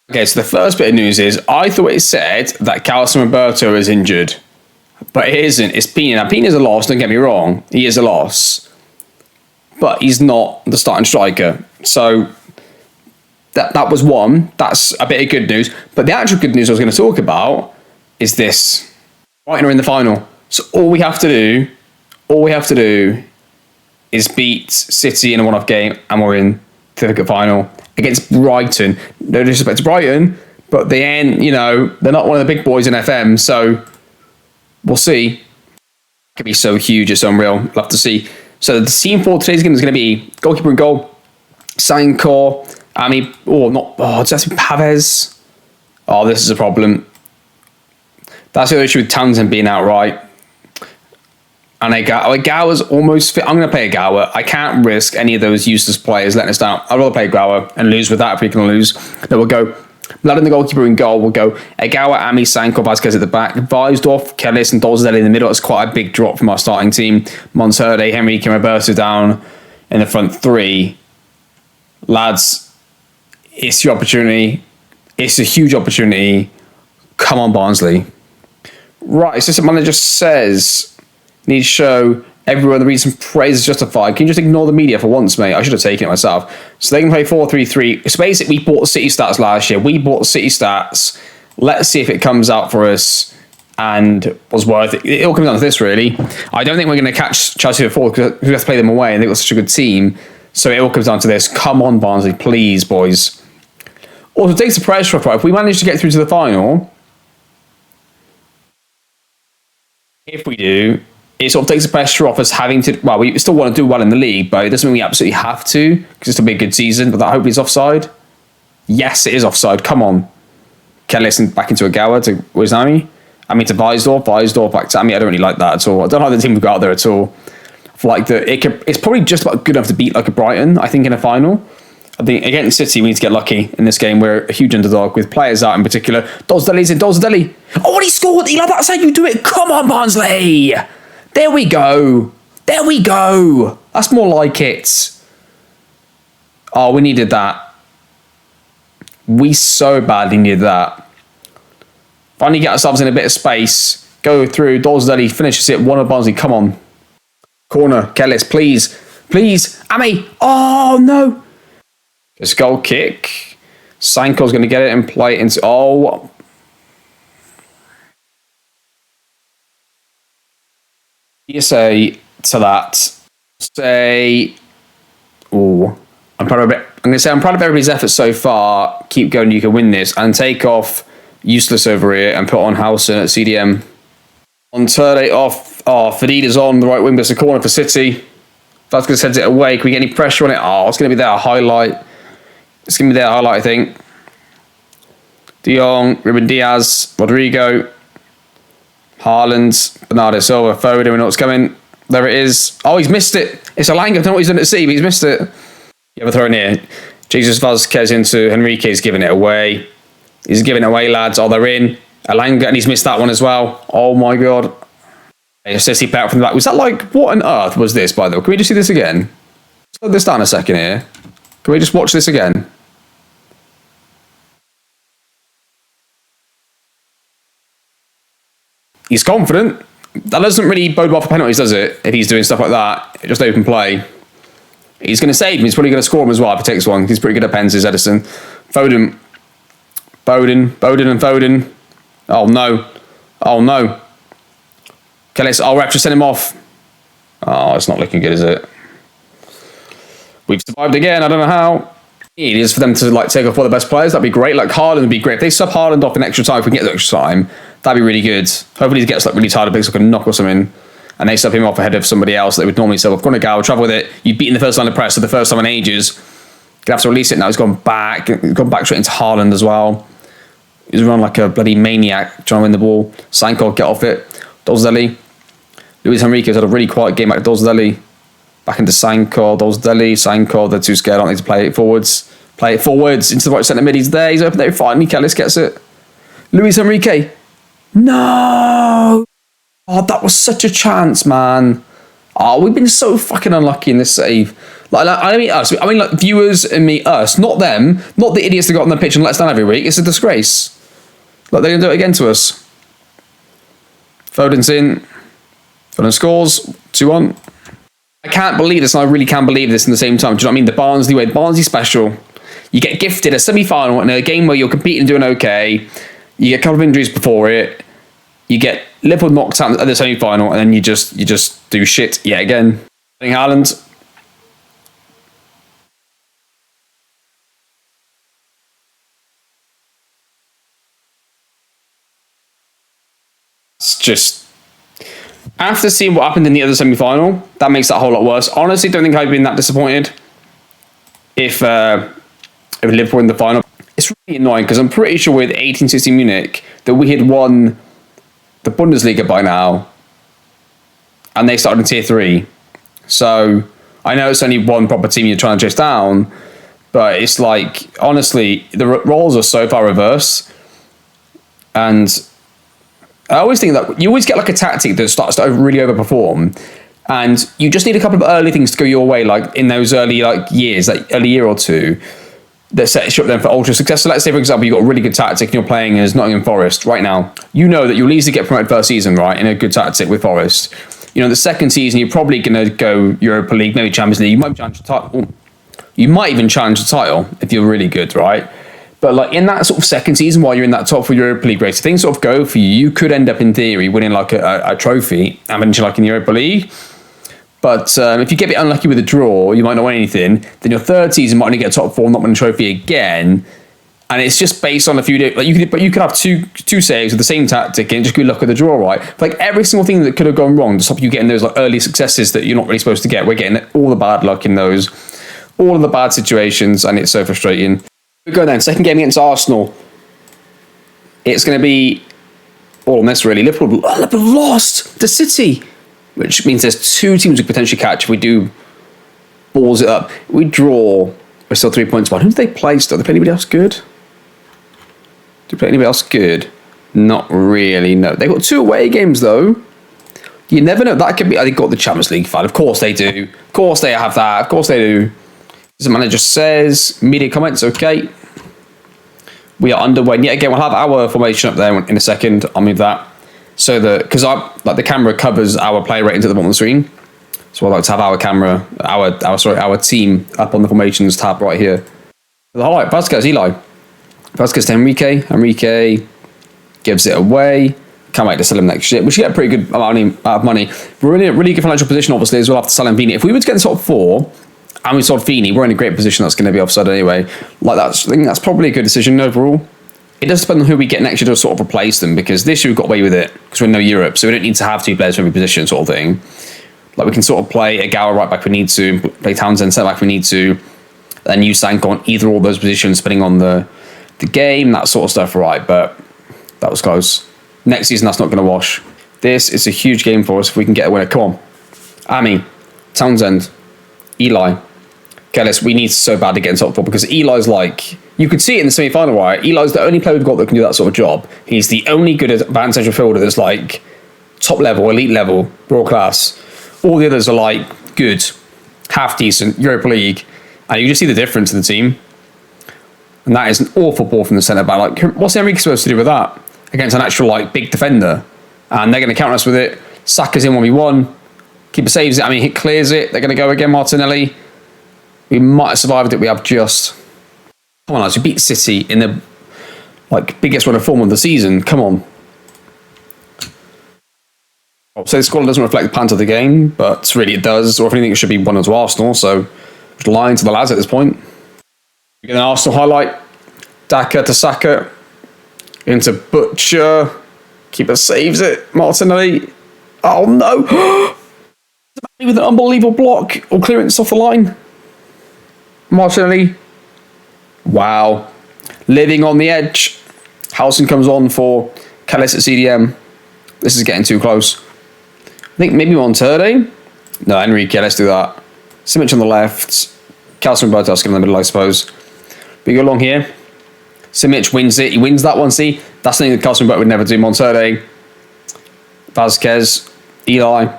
Okay, so the first bit of news is I thought it said that Carlos Roberto is injured, but it isn't. It's Pina. Now, Pina's a loss, don't get me wrong. He is a loss, but he's not the starting striker. So that was one. That's a bit of good news. But the actual good news I was going to talk about is this. Brighton are in the final. So all we have to do is beat City in a one-off game and we're in the final against Brighton. No disrespect to Brighton, but they ain't, they're not one of the big boys in FM, so we'll see. It could be so huge, it's unreal. We'll have to see. So the team for today's game is going to be goalkeeper and goal, Sankor, does that be Pavez? Oh, this is a problem. That's the other issue with Townsend being outright. And Gower's almost fit. I'm going to play a Gower. I can't risk any of those useless players letting us down. I'd rather play a Gower and lose with that if we can lose. Then we'll go Blood in the goalkeeper in goal. We'll go Egawa, Ami, Sanko, Vasquez at the back. Weisdorf, Kellis and Dolzelli in the middle. It's quite a big drop from our starting team. Monterde, Henrique and Roberto down in the front three. Lads, it's your opportunity. It's a huge opportunity. Come on, Barnsley. Right, assistant manager says... need to show everyone the reason praise is justified. Can you just ignore the media for once, mate? I should have taken it myself. So they can play 4-3-3. It's basically, we bought City stats last year. We bought City stats. Let's see if it comes out for us and was worth it. It all comes down to this, really. I don't think we're going to catch Chelsea at 4 because we have to play them away and they've got such a good team. So it all comes down to this. Come on, Barnsley, please, boys. Also, takes the pressure off. If we manage to get through to the final, if we do, it sort of takes the pressure off us having to... Well, we still want to do well in the league, but it doesn't mean we absolutely have to, because it's still be a good season, but that hopefully is offside. Yes, it is offside. Come on. Kellis back into Agawa to Wizami. I mean, to Weisdorf back to Ami. I don't really like that at all. I don't know how the team would go out there at all. I feel like it's probably just about good enough to beat like a Brighton, I think, in a final. I think against City, we need to get lucky in this game. We're a huge underdog with players out in particular. Dolzelli's in. Dolzelli. Oh, and he scored! Eli, that's how you do it! Come on, Barnsley! There we go. There we go. That's more like it. Oh, we needed that. We so badly needed that. Finally get ourselves in a bit of space. Go through. Dolzelli finishes it. One of Barnsley. Come on. Corner. Kellis, please. Please. Ami. Oh, no. This goal kick. Sanko's going to get it and play it into... Oh, you say to that? Say, I'm proud of it. I'm going to say I'm proud of everybody's efforts so far. Keep going, you can win this, and take off Useless over here and put on Howson at CDM. On Turde off. Oh, Fadida's on the right wing. There's a corner for City. Vasquez sends it away. Can we get any pressure on it? Oh, it's going to be their highlight. It's going to be their highlight, I think. De Jong, Ruben Diaz, Rodrigo. Haaland, Bernardo Silva, Foden, we know what's coming. There it is. Oh, he's missed it. It's Alanga. I don't know what he's done at C, but he's missed it. You have a throw in here. Jesus Vasquez into Henrique. He's giving it away. He's giving it away, lads. Oh, they're in. Alanga, and he's missed that one as well. Oh, my God. Sissy back from the back. Was that like, what on earth was this, by the way? Can we just see this again? Slow this down a second here. Can we just watch this again? He's confident. That doesn't really bode well for penalties, does it? If he's doing stuff like that, just open play. He's going to save him. He's probably going to score him as well if he takes one. He's pretty good at pens, is Edison. Foden. Oh, no. Oh, no. Kellis. Oh, ref, just send him off. Oh, it's not looking good, is it? We've survived again. I don't know how. It is for them to take off one of the best players. That'd be great. Haaland would be great. If they sub Haaland off in extra time, if we can get the extra time, that'd be really good. Hopefully he gets really tired of picks like a knock or something, and they sub him off ahead of somebody else that would normally sub off. Gonna go, travel with it. You've beaten the first line of press for the first time in ages. Gonna have to release it now. He's gone back. He's gone back straight into Haaland as well. He's run like a bloody maniac trying to win the ball. Sanko, get off it. Dolzelli. Luis Henrique's had a really quiet game back to Dolzelli. Back into Sanko. Sanko, they're too scared, aren't they, to play it forwards. Play it forwards into the right centre mid. He's there. He's open there. Finally, Kellis gets it. Luis Henrique. No! Oh, that was such a chance, man. Oh, we've been so fucking unlucky in this save. Like, I mean us. I mean like viewers and me, us, not them, not the idiots that got on the pitch and let us down every week. It's a disgrace. Like they're gonna do it again to us. Foden's in. Foden scores 2-1. I can't believe this, and I really can't believe this in the same time. Do you know what I mean? The Barnsley way, Barnsley special. You get gifted a semi-final in a game where you're competing and doing okay. You get a couple of injuries before it. You get Liverpool knocked out at the semi-final, and then you just do shit yet again. Haaland. It's just, after seeing what happened in the other semi-final, that makes that a whole lot worse. Honestly, don't think I'd been that disappointed if Liverpool in the final. It's really annoying because I'm pretty sure with 1860 Munich that we had won the Bundesliga by now, and they started in tier 3. So I know it's only one proper team you're trying to chase down, but it's like, honestly, the roles are so far reversed. And I always think that you always get like a tactic that starts to really overperform, and you just need a couple of early things to go your way, like in those early years, like early year or two, that sets you up then for ultra success. So let's say, for example, you've got a really good tactic and you're playing as Nottingham Forest right now. You know that you'll easily get promoted first season, right, in a good tactic with Forest. You know, the second season, you're probably going to go Europa League, maybe Champions League. You might challenge the title. You might even challenge the title if you're really good, right? But like in that sort of second season, while you're in that top for Europa League race, if things sort of go for you, you could end up in theory winning like a trophy and eventually like in the Europa League. But if you get a bit unlucky with a draw, you might not win anything. Then your third season might only get top 4, not win a trophy again. And it's just based on a few days. Like you could have two saves with the same tactic and just good luck with the draw, right? But like every single thing that could have gone wrong to stop you getting those like early successes that you're not really supposed to get. We're getting all the bad luck in those, all of the bad situations, and it's so frustrating. We go then, second game against Arsenal. It's going to be all on this really. Liverpool lost to City, which means there's 2 teams we could potentially catch if we do balls it up. We draw, we're still 3 points behind. Who do they play still? Do they play anybody else good? Do they play anybody else good? Not really, no. They've got 2 away games though. You never know. That could be, they've got the Champions League final. Of course they do. Of course they have that. Of course they do. As the manager says, media comments, okay. We are underway. And yet again, we'll have our formation up there in a second. I'll move that. So because the camera covers our player ratings at the bottom of the screen. So I like to have our camera, our team up on the formations tab right here. The highlight, Vasquez, Eli. Vasquez to Enrique. Enrique gives it away. Can't wait to sell him next year. We should get a pretty good amount of money. We're in a really good financial position, obviously, as well after selling Vini. If we were to get the top 4, and we sold Feeney, we're in a great position. That's going to be offside anyway. Like I think that's probably a good decision overall. It does depend on who we get next year to sort of replace them, because this year we've got away with it because we're in no Europe, so we don't need to have 2 players for every position sort of thing. Like we can sort of play a Gower right back if we need to, play Townsend centre back if we need to, then use Sanko on either or those positions, depending on the game, that sort of stuff, right? But that was close. Next season, that's not going to wash. This is a huge game for us if we can get a winner. Come on. Ami, Townsend, Eli. Kellis, we need so bad to get in top 4 because Eli's like, you could see it in the semi-final, right? Eli's the only player we've got that can do that sort of job. He's the only good advanced central fielder that's like top level, elite level, world class. All the others are like good, half decent, Europa League. And you just see the difference in the team. And that is an awful ball from the centre back. Like, what's Enrique supposed to do with that against an actual like big defender? And they're going to counter us with it. Saka's in 1v1. Keeper saves it. I mean, he clears it. They're going to go again, Martinelli. We might have survived it. We have just. Come on, lads. We beat City in the biggest run of form of the season. Come on. So the score doesn't reflect the pant of the game, but really it does. Or if anything, it should be 1-0 to Arsenal. So just lying to the lads at this point. We get an Arsenal highlight. Daka to Saka. Into Butcher. Keeper saves it. Martinelli. Oh no! With an unbelievable block or clearance off the line. Martinelli. Wow. Living on the edge. Howson comes on for Callis at CDM. This is getting too close. I think maybe Monterde. No, Enrique, let's do that. Simic on the left. Calcium Bertos in the middle, I suppose. We go along here. Simic wins it. He wins that one, see? That's something that Calcium would never do. Monterde. Vasquez. Eli.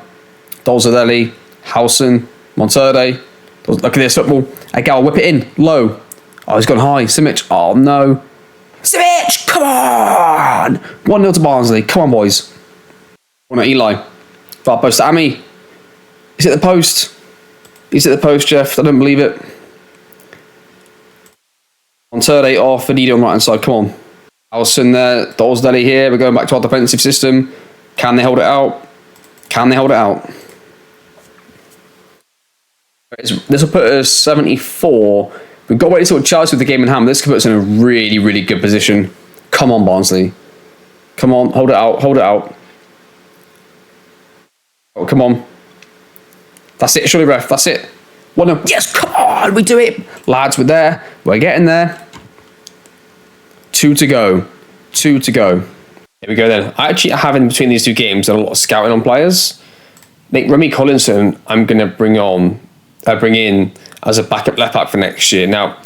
Dolzadelli. Howson, Monterde. Look at this football. Agal, whip it in. Low. Oh, he's gone high. Simic. Oh, no. Simic, come on. 1-0 to Barnsley. Come on, boys. 1-0 Eli. Far post to Ami. He's at the post. He's at the post, Jeff. I don't believe it. Monterde off. Fadida on the right hand side. Come on. Howson there. Dolsdale here. We're going back to our defensive system. Can they hold it out? Can they hold it out? This will put us 74. We've got to wait until Chelsea with the game in hand. This could put us in a really, really good position. Come on, Barnsley. Come on, hold it out, hold it out. Oh, come on. That's it, surely, ref. That's it. 1-0. Yes, come on, we do it. Lads, we're there. We're getting there. 2 to go. 2 to go. Here we go then. I actually have in between these two games done a lot of scouting on players. I think Remy Collinson, I'm going to bring in as a backup left back for next year. Now,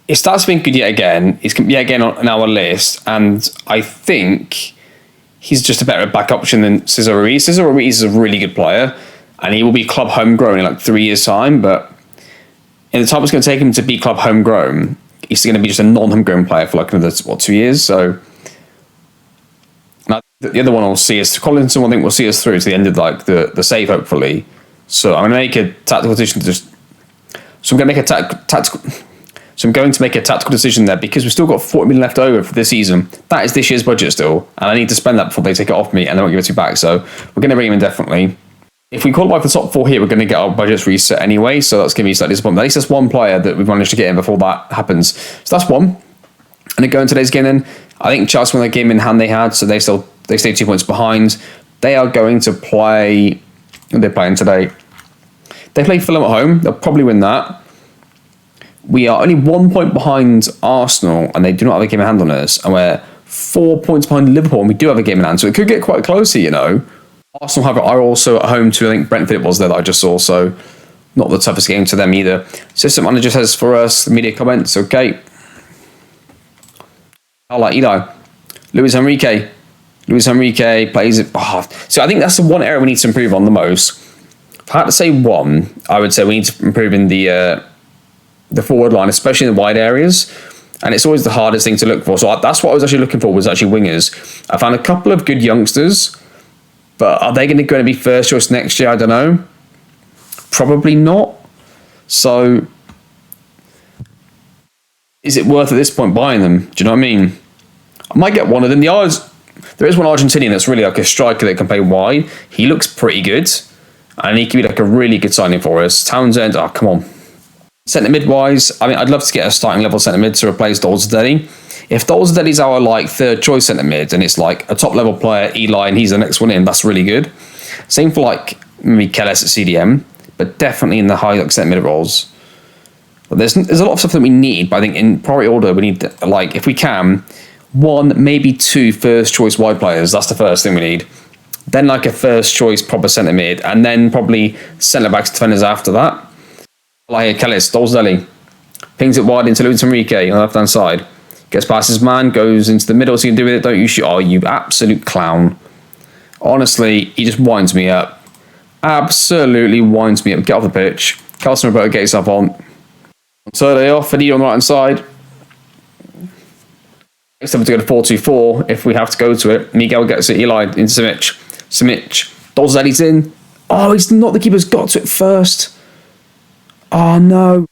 it starts being good yet again. He's yet again on our list, and I think he's just a better back option than Cesar Ruiz. Cesar Ruiz is a really good player, and he will be club homegrown in like 3 years' time. But in the time it's going to take him to be club homegrown, he's going to be just a non-homegrown player for like another 2 years. So the other one will see us. Collinson, I think, will see us through to the end of like the save, hopefully. So I'm going to make a tactical decision. So I'm going to make a tactical. So I'm going to make a tactical decision there because we've still got 40 million left over for this season. That is this year's budget still, and I need to spend that before they take it off me, and they won't give it to me back. So we're going to bring him in definitely. If we qualify for the top 4 here, we're going to get our budgets reset anyway. So that's going to be slightly disappointing. At least that's one player that we've managed to get in before that happens. So that's one. And then going today's game, then I think Chelsea, when the game in hand they had, so they stay 2 points behind. They are going to play. They're playing today. They play Fulham at home. They'll probably win that. We are only 1 point behind Arsenal, and they do not have a game in hand on us. And we're 4 points behind Liverpool, and we do have a game in hand. So it could get quite close here, you know. Arsenal are also at home to, I think, Brentford it was there that I just saw. So not the toughest game to them either. System manager says for us, the media comments, okay. I like Eli. Luis Enrique plays it. Oh, so I think that's the one area we need to improve on the most. If I had to say one, I would say we need to improve in the forward line, especially in the wide areas. And it's always the hardest thing to look for. So that's what I was actually looking for, was actually wingers. I found a couple of good youngsters, but are they going to be first choice next year? I don't know. Probably not. So is it worth at this point buying them? Do you know what I mean? I might get one of them. There is one Argentinian that's really like a striker that can play wide. He looks pretty good. And he could be like a really good signing for us. Townsend, oh, come on. Centre mid-wise, I mean, I'd love to get a starting level centre mid to replace Dolzadeli. If Dolzadeli's our like third choice centre mid and it's like a top level player, Eli, and he's the next one in, that's really good. Same for like maybe Kellis at CDM, but definitely in the high like centre mid roles. But there's a lot of stuff that we need, but I think in priority order, we need, like, if we can, 1, maybe 2 first choice wide players. That's the first thing we need. Then like a first choice proper centre mid, and then probably centre backs defenders after that. Like Kellis, Dolzadeli pings it wide into Luis Enrique on the left hand side. Gets past his man, goes into the middle. So you can do with it, don't you? Shoot. Oh, you absolute clown. Honestly, he just winds me up. Absolutely winds me up. Get off the pitch. Carlson Roberto, get yourself on. So they off. Fadida on the right hand side. Next time to go to 4-2-4 if we have to go to it. Miguel gets it. Eli into Simic. Dolzadeli's in. Oh, he's not the keeper's got to it first. Oh, no.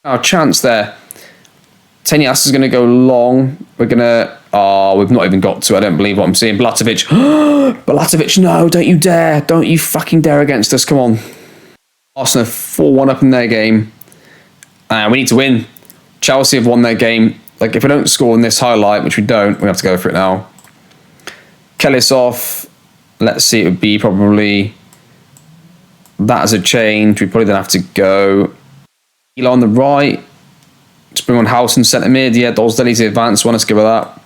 Our chance there. Tenias is going to go long. We're going to... Oh, we've not even got to. I don't believe what I'm seeing. Blatovic. Blatovic, no, don't you dare. Don't you fucking dare against us. Come on. Arsenal 4-1 up in their game. And we need to win. Chelsea have won their game. Like, if we don't score in this highlight, which we don't, we have to go for it now. Kellis off. Let's see, it would be probably... That as a change. We probably then have to go. Eli on the right. Let's bring on Howson centre mid. Yeah, Dolzadeli's the advanced one. Let's give her that.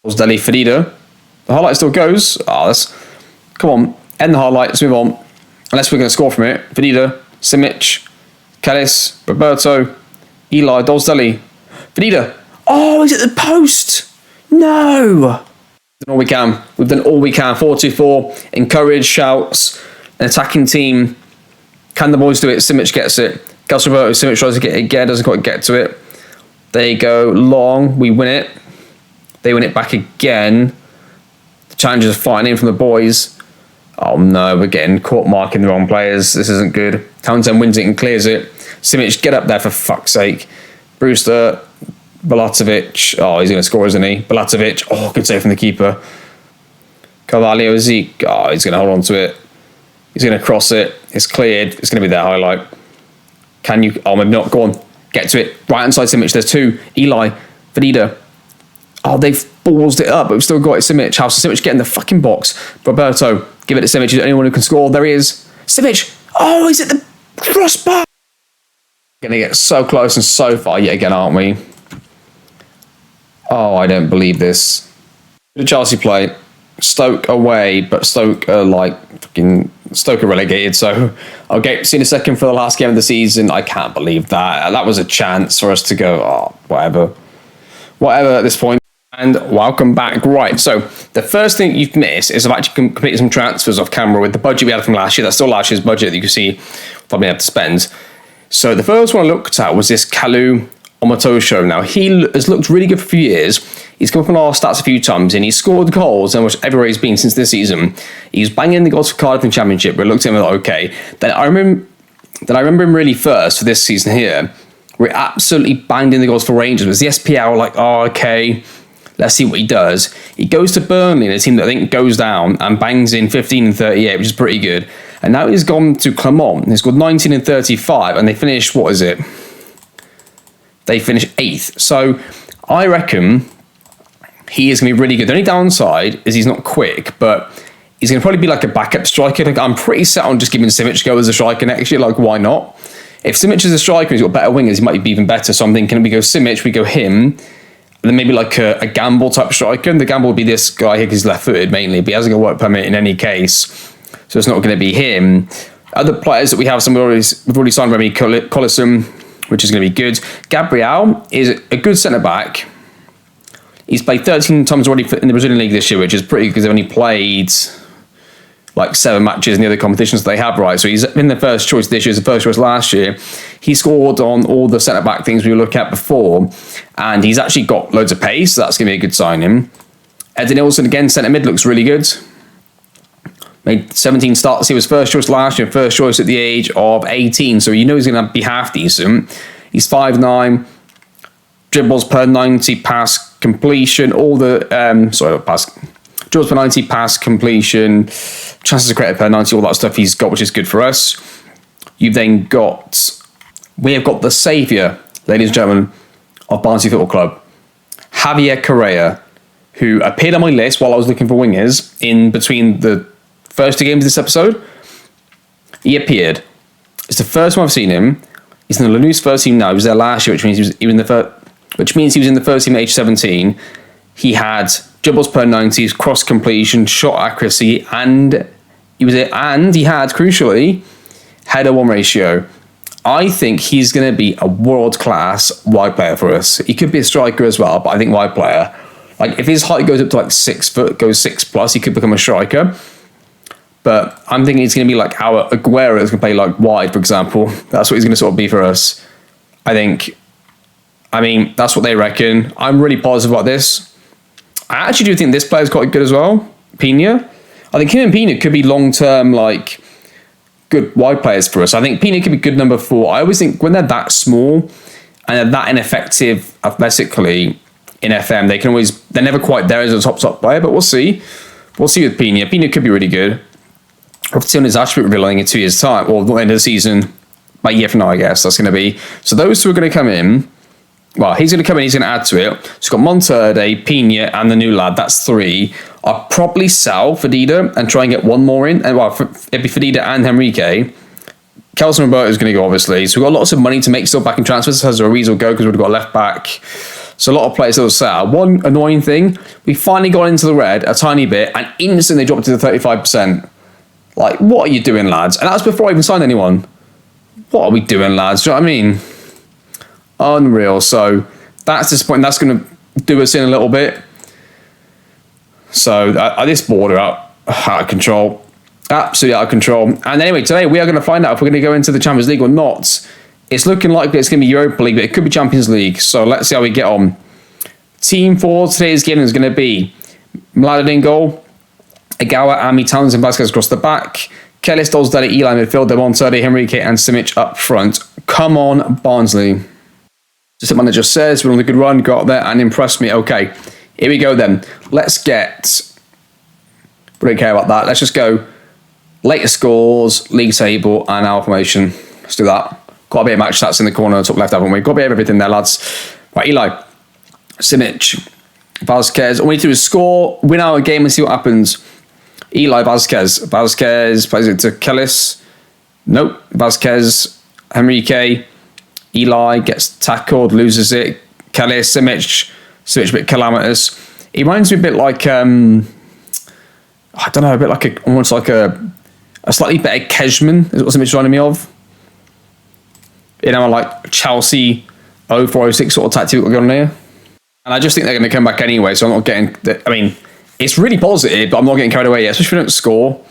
Dolzadeli, Fadida. The highlight still goes. Oh, that's... Come on. End the highlight. Let's move on. Unless we're going to score from it. Fadida, Simic, Kellis, Roberto, Eli, Dolzadeli, Fadida. Oh, he's at the post. No. We've done all we can. We've done all we can. 4-2-4. Encourage, shouts. an attacking team. Can the boys do it? Simic gets it. Calcium Roberto, Simic tries to get it again, doesn't quite get to it. They go long, we win it. They win it back again. The challengers are fighting in from the boys. Oh no, we're getting caught marking the wrong players. This isn't good. Townsend wins it and clears it. Simic, get up there for fuck's sake. Brewster, Balatovic. Oh, he's going to score, isn't he? Balatovic. Oh, good save from the keeper. Carvalho, Zeke. Oh, he's going to hold on to it. He's going to cross it. It's cleared. It's going to be their highlight. Can you? Oh, maybe not. Go on. Get to it. Right hand side Simic. There's two. Eli. Fadida. Oh, they've ballsed it up, but we've still got it. Simic. How's Simic get in the fucking box? Roberto. Give it to Simic. He's the only one who can score. There he is. Simic. Oh, he's at the crossbar. Going to get so close and so far yet again, aren't we? Oh, I don't believe this. The Chelsea play. Stoke away, but Stoke are Stoke are relegated, so okay, see in a second for the last game of the season. I can't believe that. That was a chance for us to go, oh, whatever at this point. And welcome back. Right, so the first thing you've missed is I've actually completed some transfers off camera with the budget we had from last year. That's still last year's budget that you can see what we have to spend. So the first one I looked at was this Kalu Omotosho. Now, he has looked really good for a few years. He's come up on our stats a few times and he's scored goals almost everywhere he's been since this season. He's banging the goals for Cardiff in the Championship, but looked at him like, okay. Then I remember him really first for this season here. We're absolutely banged in the goals for Rangers. It was the SPL, like, oh, okay, let's see what he does. He goes to Burnley, a team that I think goes down, and bangs in 15 and 38, which is pretty good. And now he's gone to Clermont. He's scored 19 and 35, and they finished, what is it? They finished 8th. So I reckon he is going to be really good. The only downside is he's not quick, but he's going to probably be like a backup striker. Like, I'm pretty set on just giving Simic a go as a striker next year. Like, why not? If Simic is a striker and he's got better wingers, he might be even better. So I'm thinking we go Simic, we go him, and then maybe like a Gamble type striker. And the Gamble would be this guy here because he's left-footed mainly, but he hasn't got a work permit in any case. So it's not going to be him. Other players that we have, we've already signed Remy Collison, which is going to be good. Gabriel is a good centre-back. He's played 13 times already in the Brazilian League this year, which is pretty good because they've only played like 7 matches in the other competitions they have, right? So he's been the first choice this year, the first choice last year. He scored on all the centre-back things we were looking at before, and he's actually got loads of pace, so that's going to be a good signing. Eddie Nielsen, again, centre-mid, looks really good. Made 17 starts. He was first choice last year, first choice at the age of 18, so you know he's going to be half decent. He's 5'9", dribbles per 90, pass completion, all the dribbles per 90, pass completion, chances of credit per 90, all that stuff he's got, which is good for us. We have got the saviour, ladies and gentlemen, of Barnsley Football Club, Javier Correa, who appeared on my list while I was looking for wingers in between the first 2 games of this episode. He appeared. It's the first time I've seen him. He's in the Lanús first team now. He was there last year, which means he was in the first team at age 17. He had dribbles per 90s, cross completion, shot accuracy, and he had, crucially, header 1 ratio. I think he's going to be a world-class wide player for us. He could be a striker as well, but I think wide player. Like, if his height goes up to like 6 foot, goes 6+, he could become a striker. But I'm thinking he's going to be like our Aguero is going to play like wide, for example. That's what he's going to sort of be for us. That's what they reckon. I'm really positive about this. I actually do think this player is quite good as well, Pina. I think him and Pina could be long-term, like, good wide players for us. I think Pina could be good number 4. I always think when they're that small and they're that ineffective athletically in FM, they're never quite there as a top player, but we'll see. We'll see with Pina. Pina could be really good. We'll see on his attribute revealing in 2 years' time, or the end of the season, about a year from now, I guess. That's going to be. So those 2 are going to come in. Well, he's going to come in, he's going to add to it. So we've got Monterde, Pina, and the new lad. That's 3. I'll probably sell Fadida and try and get 1 more in. And it'd be Fadida and Henrique. Kelson Roberto is going to go, obviously. So we've got lots of money to make still back in transfers. Has a Ariz will go because we've got a left back. So a lot of players that will sell. One annoying thing, we finally got into the red a tiny bit and instantly dropped to the 35%. Like, what are you doing, lads? And that's before I even signed anyone. What are we doing, lads? Do you know what I mean? Unreal. So that's disappointing. That's going to do us in a little bit. So this border out of control. Absolutely out of control. And anyway, today we are going to find out if we're going to go into the Champions League or not. It's looking like it's going to be Europa League, but it could be Champions League. So let's see how we get on. Team for today's game is going to be Mladen in goal, Agawa, Ami, Townsend, Vasquez across the back, Kellis, Dolsdale, Eli midfield, Demontade, Henrique and Simic up front. Come on, Barnsley. Just the manager says, we're on a good run, got there and impressed me. Okay, here we go then. Let's get... We don't care about that. Let's just go latest scores, league table and our formation. Let's do that. Got a bit of match stats in the corner, top left, haven't we? Got a bit of everything there, lads. Right, Eli, Simic, Vasquez. All we need to do is score, win our game and see what happens. Eli, Vasquez. Vasquez plays it to Kellis. Nope. Vasquez, Henrique. Eli gets tackled, loses it. Kellis, Simic a bit calamitous. He reminds me a bit like, I don't know, a bit like almost like a slightly better Kejman is what Simic reminding me of. You know, like Chelsea 0406 sort of tactic going on here. And I just think they're going to come back anyway, so I'm not getting... I mean, it's really positive, but I'm not getting carried away yet. Especially if we don't score,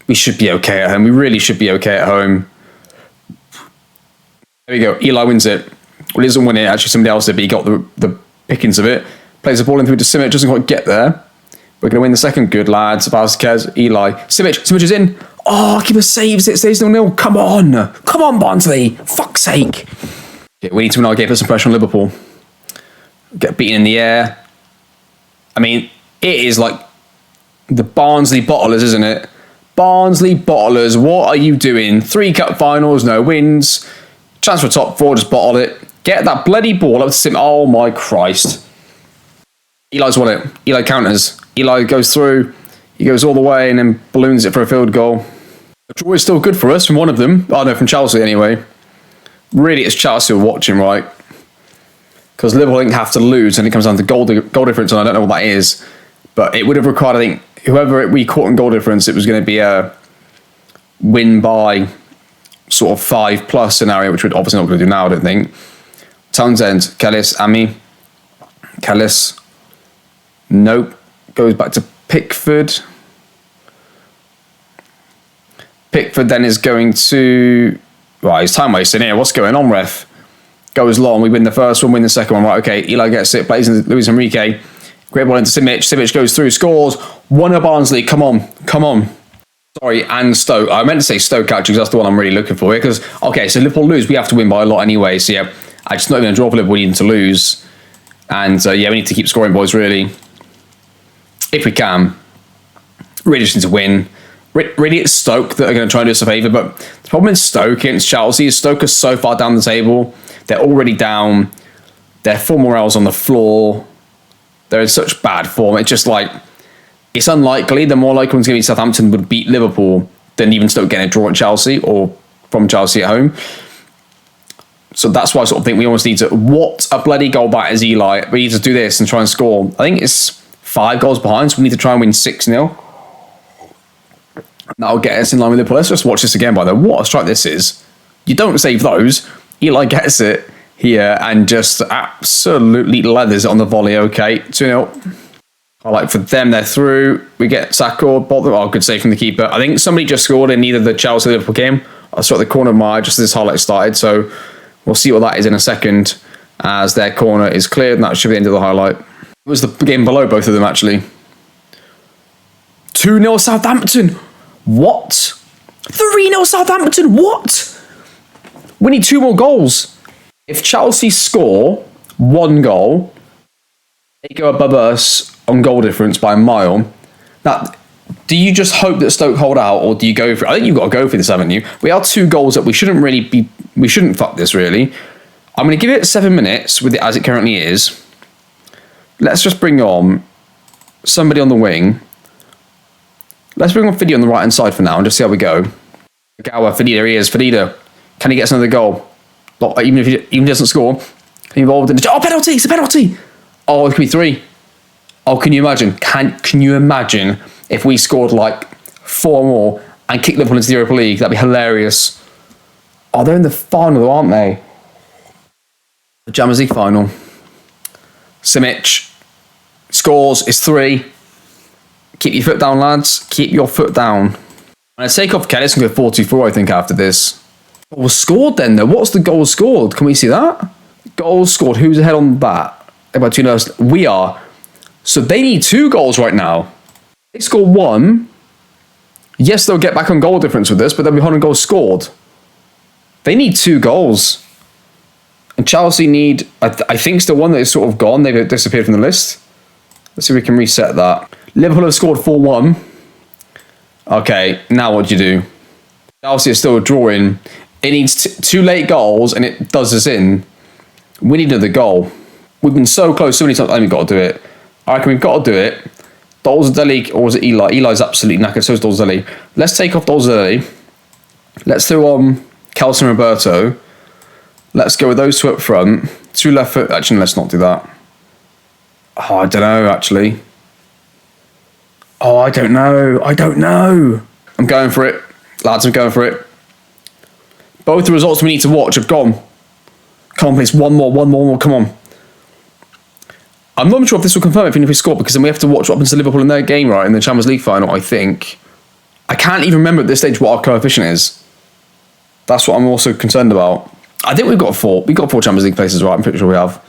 we should be okay at home. We really should be okay at home. There we go. Eli wins it. Well, he doesn't win it. Actually, somebody else did, but he got the pickings of it. Plays the ball in through to Simic. Doesn't quite get there. We're going to win the second. Good, lads. Vasquez, Eli. Simic is in. Oh, keeper saves it. Saves 0-0. Come on. Come on, Barnsley. Fuck's sake. Okay, we need to win our game. Put some pressure on Liverpool. Get beaten in the air. I mean, it is like the Barnsley bottlers, isn't it? Barnsley bottlers, what are you doing? 3 cup finals, no wins. Chance for top 4, just bottle it. Get that bloody ball up to Sim. Oh my Christ. Eli's won it. Eli counters. Eli goes through. He goes all the way and then balloons it for a field goal. The draw is still good for us from one of them. Oh no, from Chelsea anyway. Really, it's Chelsea we're watching, right? Because Liverpool didn't have to lose and it comes down to goal difference, and I don't know what that is. But it would have required, I think, whoever we caught in goal difference, it was going to be a win by sort of 5+ scenario, which we're obviously not going to do now, I don't think. Townsend, Kellis, Ami. Kellis. Nope. Goes back to Pickford. Pickford then is going to... Right, he's time wasting here. What's going on, ref? Goes long. We win the first one, win the second one. Right, okay. Eli gets it. Plays into Luis Henrique. Great ball into Simic. Simic goes through, scores. 1-0 Barnsley. Come on. Come on. Sorry, and Stoke. I meant to say Stoke, actually, because that's the one I'm really looking for here. Because, okay, so Liverpool lose. We have to win by a lot anyway. So, yeah, I'm just not even going to draw for Liverpool. We need to lose. And, yeah, we need to keep scoring, boys, really. If we can. Really just need to win. Really, it's Stoke that are going to try and do us a favour. But the problem with Stoke against Chelsea is Stoke are so far down the table. They're already down. Their full morale's on the floor. They're in such bad form. It's just like, it's unlikely. The more likely one's going to be Southampton would beat Liverpool than even Stoke getting a draw at Chelsea or from Chelsea at home. So that's why I sort of think we almost need to... What a bloody goal back is Eli. We need to do this and try and score. I think it's 5 goals behind, so we need to try and win 6-0. That'll get us in line with Liverpool. Let's just watch this again, by the way. What a strike this is. You don't save those. Eli gets it here and just absolutely leathers it on the volley. Okay, 2-0. I like for them, they're through. We get tackled. Oh, good save from the keeper. I think somebody just scored in either the Chelsea Liverpool game. I saw at the corner of my eye just as this highlight started. So we'll see what that is in a second as their corner is cleared. And that should be the end of the highlight. It was the game below both of them, actually. 2-0 Southampton. What? 3-0 Southampton. What? We need 2 more goals. If Chelsea score 1 goal, they go above us on goal difference by a mile. Now, do you just hope that Stoke hold out, or do you go for it? I think you've got to go for this, haven't you? We are 2 goals up. We shouldn't fuck this, really. I'm going to give it 7 minutes with it as it currently is. Let's just bring on somebody on the wing. Let's bring on Fiddy on the right-hand side for now and just see how we go. Gower, Fiddy, there he is. Fiddy, can he get us another goal? Even if he doesn't score, he involved in the... Oh, penalty! It's a penalty! Oh, it could be 3. Oh, can you imagine? Can you imagine if we scored like 4 more and kicked Liverpool into the Europa League? That'd be hilarious. Oh, they're in the final, though, aren't they? The Champions League final. Simic scores. It's 3. Keep your foot down, lads. Keep your foot down. And I take off Kelly, it's going to go 4-2-4, I think, after this. What was scored then, though? What's the goal scored? Can we see that? Goals scored. Who's ahead on that? About 2 knows. We are. So they need 2 goals right now. They score 1. Yes, they'll get back on goal difference with this, but they'll be behind on goals scored. They need 2 goals. And Chelsea need, I think, still one that is sort of gone. They've disappeared from the list. Let's see if we can reset that. Liverpool have scored 4-1. Okay, now what do you do? Chelsea is still drawing. It needs 2 late goals, and it does us in. We need another goal. We've been so close so many times. I think we've got to do it. I reckon we've got to do it. Dolzadeli, or was it Eli? Eli's absolutely knackered, so is Dolzadeli. Let's take off Dolzadeli. Let's throw on Kelson and Roberto. Let's go with those 2 up front. 2 left foot. Actually, let's not do that. Oh, I don't know, actually. Oh, I don't know. I'm going for it. Lads, I'm going for it. Both the results we need to watch have gone. Come on, please. One more. Come on. I'm not sure if this will confirm it if we score, because then we have to watch what happens to Liverpool in their game, right, in the Champions League final, I think. I can't even remember at this stage what our coefficient is. That's what I'm also concerned about. I think we've got 4. We've got 4 Champions League places, right? I'm pretty sure we have.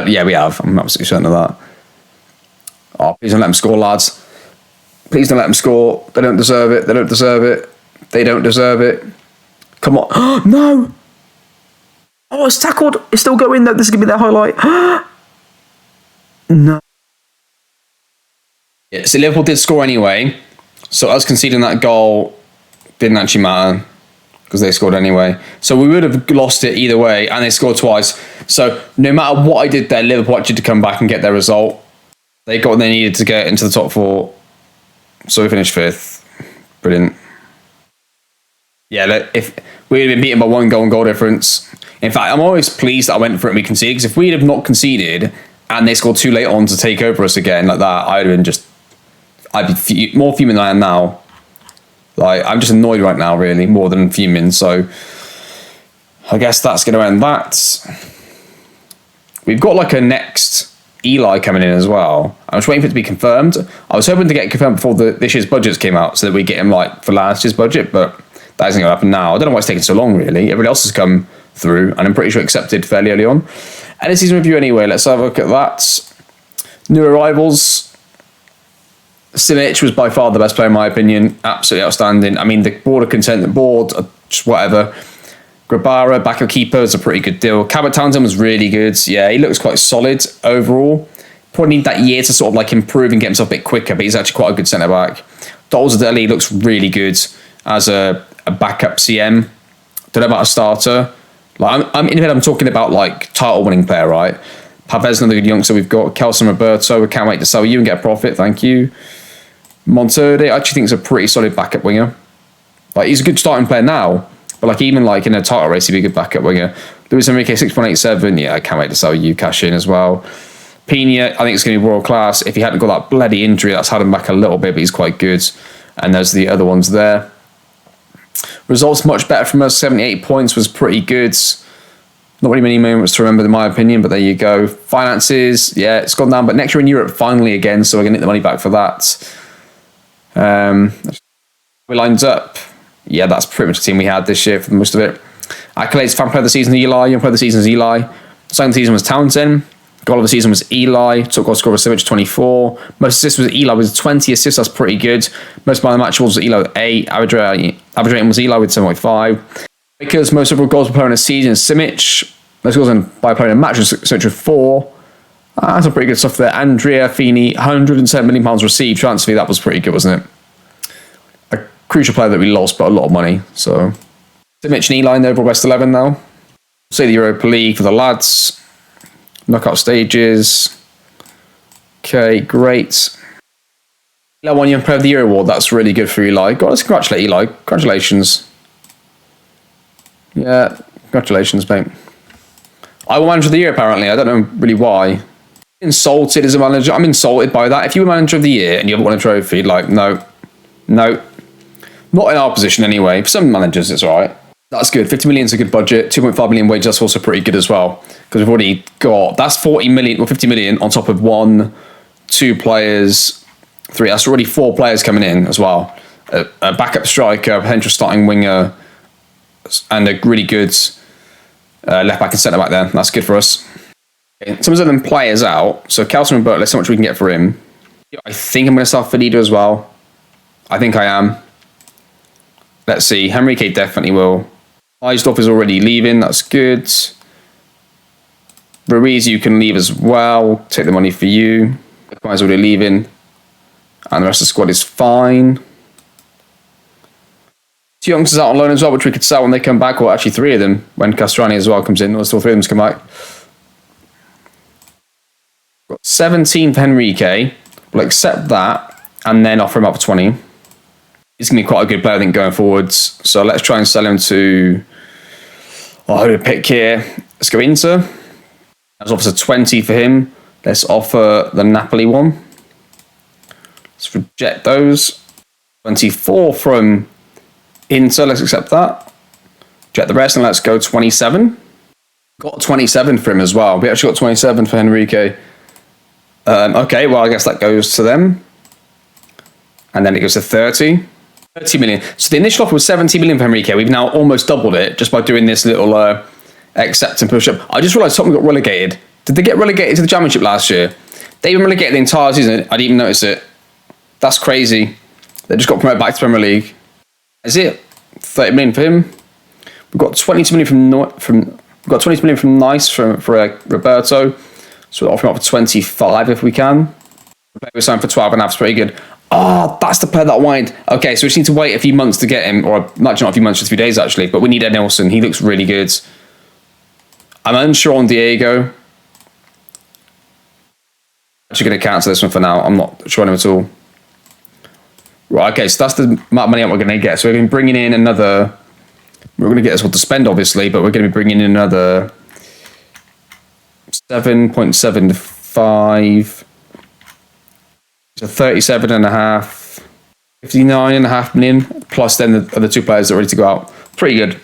Yeah, we have. I'm absolutely certain of that. Oh, please don't let them score, lads. Please don't let them score. They don't deserve it. They don't deserve it. Come on. No! Oh, it's tackled. It's still going, though. This is going to be their highlight. No. Yeah, so Liverpool did score anyway. So us conceding that goal didn't actually matter, because they scored anyway. So we would have lost it either way, and they scored twice. So no matter what I did there, Liverpool actually to come back and get their result. They got what they needed to get into the top 4. So we finished 5th. Brilliant. Yeah, look, if we'd have been beaten by 1 goal and goal difference. In fact, I'm always pleased that I went for it and we conceded, because if we'd have not conceded and they scored too late on to take over us again like that, I'd be more fuming than I am now. Like, I'm just annoyed right now, really, more than fuming. So I guess that's going to end that. We've got like a next Eli coming in as well. I was waiting for it to be confirmed. I was hoping to get it confirmed before this year's budgets came out, so that we get him like for last year's budget, but that isn't going to happen now. I don't know why it's taking so long, really. Everybody else has come through, and I'm pretty sure accepted fairly early on. And a season review anyway. Let's have a look at that. New arrivals. Simic was by far the best player in my opinion. Absolutely outstanding. I mean, the board are content. The board, just whatever. Grabara, backup keeper, is a pretty good deal. Cabot Townsend was really good. Yeah, he looks quite solid overall. Probably need that year to sort of like improve and get himself a bit quicker, but he's actually quite a good centre back. Dolzadeli looks really good as a backup CM. Don't know about a starter. Like I'm in I'm talking about like title winning player, right? Pavez, another good youngster we've got. Kelson Roberto, we can't wait to sell you and get a profit, thank you. Monterde, I actually think is a pretty solid backup winger. Like he's a good starting player now, but like even like in a title race, he'd be a good backup winger. Luis Enrique 6.87, yeah, I can't wait to sell you, cash in as well. Pena, I think it's going to be world class. If he hadn't got that bloody injury, that's held him back a little bit, but he's quite good. And there's the other ones there. Results much better from us. 78 points was pretty good. Not really many moments to remember in my opinion, but there you go. Finances, yeah, it's gone down, but next year in Europe finally again, so we're going to get the money back for that. We lines up. Yeah, that's pretty much the team we had this year for most of it. Accolades, fan player of the season, Eli. Young player of the season is Eli. Second of the season was Townsend. Goal of the season was Eli. Top goal scorer was Simic, 24. Most assists was Eli with 20 assists. That's pretty good. Most man of the match was Eli with 8. Average rating was Eli with 7.5. Because most overall goals per player in a season is Simic. Most goals by player in a match was Simic with 4. That's some pretty good stuff there. Andrea Feeney, £107 million received transfer fee. That was pretty good, wasn't it? A crucial player that we lost, but a lot of money. So Simic and Eli in the overall best 11 now. Say the Europa League for the lads. Knockout stages. Okay, great. Eli won Young Player of the Year award. That's really good for Eli. Let's congratulate Eli. Congratulations. Yeah, congratulations, mate. I won Manager of the Year, apparently. I don't know really why. Insulted as a manager. I'm insulted by that. If you were Manager of the Year and you haven't won a trophy, like, no. Not in our position anyway. For some managers, it's all right. That's good. 50 million is a good budget. 2.5 million wage, that's also pretty good as well. Because we've already got, that's 40 million, or 50 million on top of 1, 2 players, 3. That's already 4 players coming in as well. a backup striker, a potential starting winger, and a really good left back and centre back there. That's good for us. In terms of them players out, so Kelson and Burt, let's see how much we can get for him. I think I'm going to start Fedido as well. I think I am. Let's see. Henrique definitely will. Eisdorf is already leaving. That's good. Ruiz, you can leave as well. Take the money for you. Guys already leaving. And the rest of the squad is fine. 2 youngsters out on loan as well, which we could sell when they come back. Or actually 3 of them when Castrani as well comes in. Or still 3 of them to come back. Got 17 for Henrique. We'll accept that and then offer him up for 20. He's going to be quite a good player, I think, going forwards. So let's try and sell him to... Oh, who to pick here? Let's go Inter. Let's offer 20 for him. Let's offer the Napoli one. Let's reject those. 24 from Inter. Let's accept that. Reject the rest and let's go 27. Got 27 for him as well. We actually got 27 for Henrique. Okay, well, I guess that goes to them. And then it goes to 30. 30 million. So the initial offer was 70 million for Henrique. We've now almost doubled it just by doing this little accept and push up. I just realised Tottenham got relegated. Did they get relegated to the Championship last year? They've been relegated the entire season. I didn't even notice it. That's crazy. They just got promoted back to Premier League. Is it 30 million for him? We've got 22 million we've got 22 million from Nice for Roberto. So we'll offer him up for 25 if we can. We're signed for 12 and a half. It's pretty good. Oh, that's the player that I wanted. Okay, so we just need to wait a few months to get him, or not a few months, just a few days actually. But we need Ed Nelson. He looks really good. I'm unsure on Diego. Actually going to cancel this one for now. I'm not sure on him at all. Right, okay, so that's the amount of money we're going to get. So we're going to be bringing in another... We're going to get this one to spend, obviously, but we're going to be bringing in another 7.75... So 37.5, 59.5 million, plus then the other 2 players that are ready to go out. Pretty good.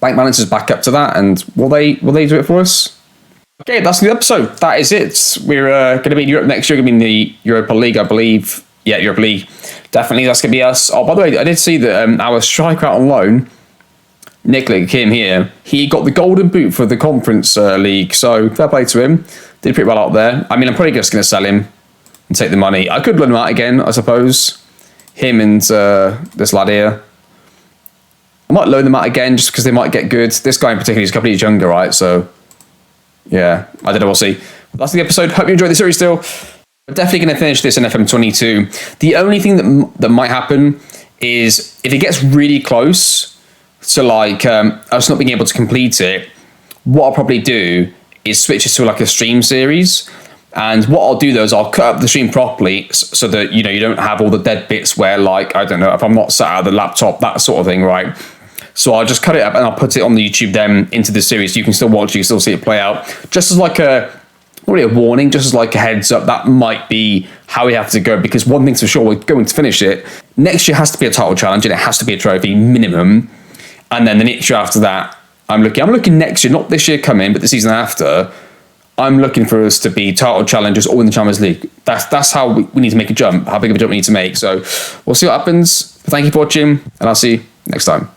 Bank balance is back up to that, and will they do it for us? Okay, that's the episode. That is it. We're going to be in Europe next year. Going to be in the Europa League, I believe. Yeah, Europa League. Definitely, that's going to be us. Oh, by the way, I did see that our striker out on loan, Nick Kim here, he got the golden boot for the Conference League. So fair play to him. Did pretty well out there. I mean, I'm probably just going to sell him and take the money. I could loan him out again, I suppose. Him and this lad here. I might loan them out again just because they might get good. This guy in particular is a couple of years younger, right? So, yeah, I don't know. We'll see. But that's the episode. Hope you enjoyed the series still. We're definitely going to finish this in FM22. The only thing that might happen is if it gets really close to like us not being able to complete it, what I'll probably do is switch it to like a stream series. And what I'll do though is I'll cut up the stream properly so that, you know, you don't have all the dead bits where, like, I don't know, if I'm not sat at the laptop, that sort of thing, right? So I'll just cut it up and I'll put it on the YouTube then into the series. You can still watch, you can still see it play out. Just as like a, not really a warning, just as like a heads up, that might be how we have to go. Because one thing's for sure, we're going to finish it. Next year has to be a title challenge and it has to be a trophy minimum. And then the next year after that, I'm looking next year, not this year coming, but the season after. I'm looking for us to be title challengers or in the Champions League. That's how we need to make a jump, how big of a jump we need to make. So we'll see what happens. Thank you for watching, and I'll see you next time.